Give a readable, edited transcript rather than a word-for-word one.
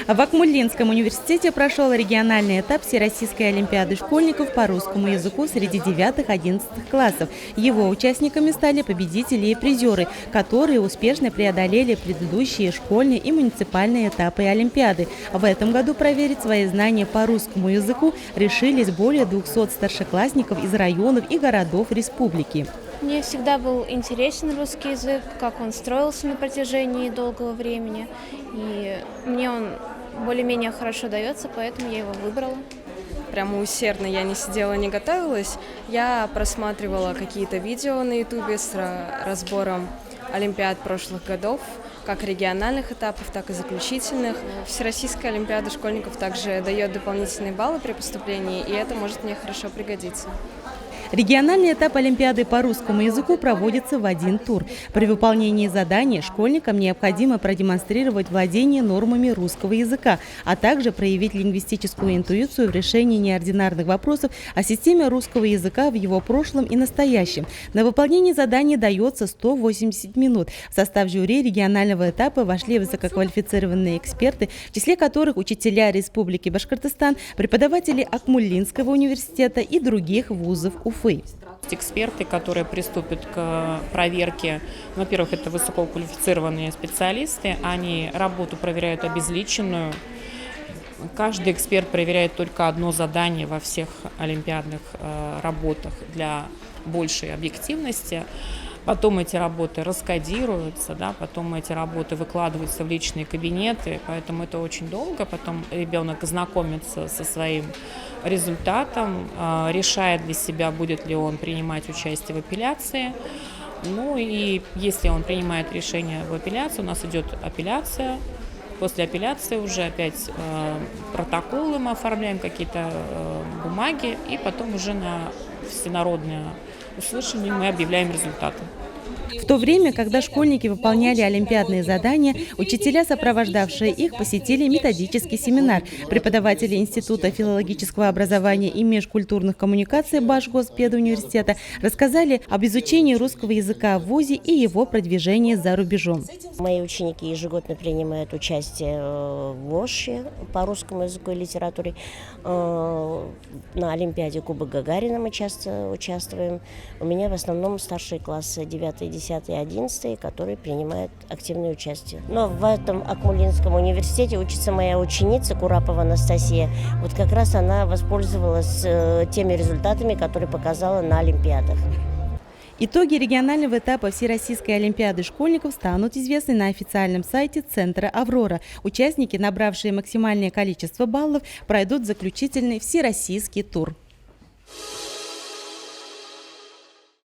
В Акмуллинском университете прошел региональный этап Всероссийской олимпиады школьников по русскому языку среди 9-11 классов. Его участниками стали победители и призеры, которые успешно преодолели предыдущие школьные и муниципальные этапы олимпиады. В этом году проверить свои знания по русскому языку решились более 200 старшеклассников из районов и городов республики. Мне всегда был интересен русский язык, как он строился на протяжении долгого времени. И мне он более-менее хорошо дается, поэтому я его выбрала. Прямо усердно я не сидела, не готовилась. Я просматривала какие-то видео на ютубе с разбором олимпиад прошлых годов, как региональных этапов, так и заключительных. Всероссийская олимпиада школьников также дает дополнительные баллы при поступлении, и это может мне хорошо пригодиться. Региональный этап олимпиады по русскому языку проводится в один тур. При выполнении задания школьникам необходимо продемонстрировать владение нормами русского языка, а также проявить лингвистическую интуицию в решении неординарных вопросов о системе русского языка в его прошлом и настоящем. На выполнение задания дается 180 минут. В состав жюри регионального этапа вошли высококвалифицированные эксперты, в числе которых учителя Республики Башкортостан, преподаватели Акмуллинского университета и других вузов Уфы. Эксперты, которые приступят к проверке, во-первых, это высококвалифицированные специалисты, они работу проверяют обезличенную. Каждый эксперт проверяет только одно задание во всех олимпиадных работах для большей объективности. Потом эти работы раскодируются, потом эти работы выкладываются в личные кабинеты, поэтому это очень долго. Потом ребенок знакомится со своим результатом, решает для себя, будет ли он принимать участие в апелляции. Ну и если он принимает решение в апелляции, у нас идет апелляция. После апелляции уже опять протоколы мы оформляем, какие-то бумаги, и потом уже на всенародное услышание мы объявляем результаты. В то время, когда школьники выполняли олимпиадные задания, учителя, сопровождавшие их, посетили методический семинар. Преподаватели Института филологического образования и межкультурных коммуникаций Башгоспедуниверситета рассказали об изучении русского языка в ВУЗе и его продвижении за рубежом. Мои ученики ежегодно принимают участие в ОШЕ по русскому языку и литературе. На Олимпиаде Кубок Гагарина мы часто участвуем. У меня в основном старшие классы 9, 10 и 11, которые принимают активное участие. Но в этом Акмуллинском университете учится моя ученица Курапова Анастасия. Вот как раз она воспользовалась теми результатами, которые показала на олимпиадах. Итоги регионального этапа Всероссийской олимпиады школьников станут известны на официальном сайте Центра «Аврора». Участники, набравшие максимальное количество баллов, пройдут заключительный всероссийский тур.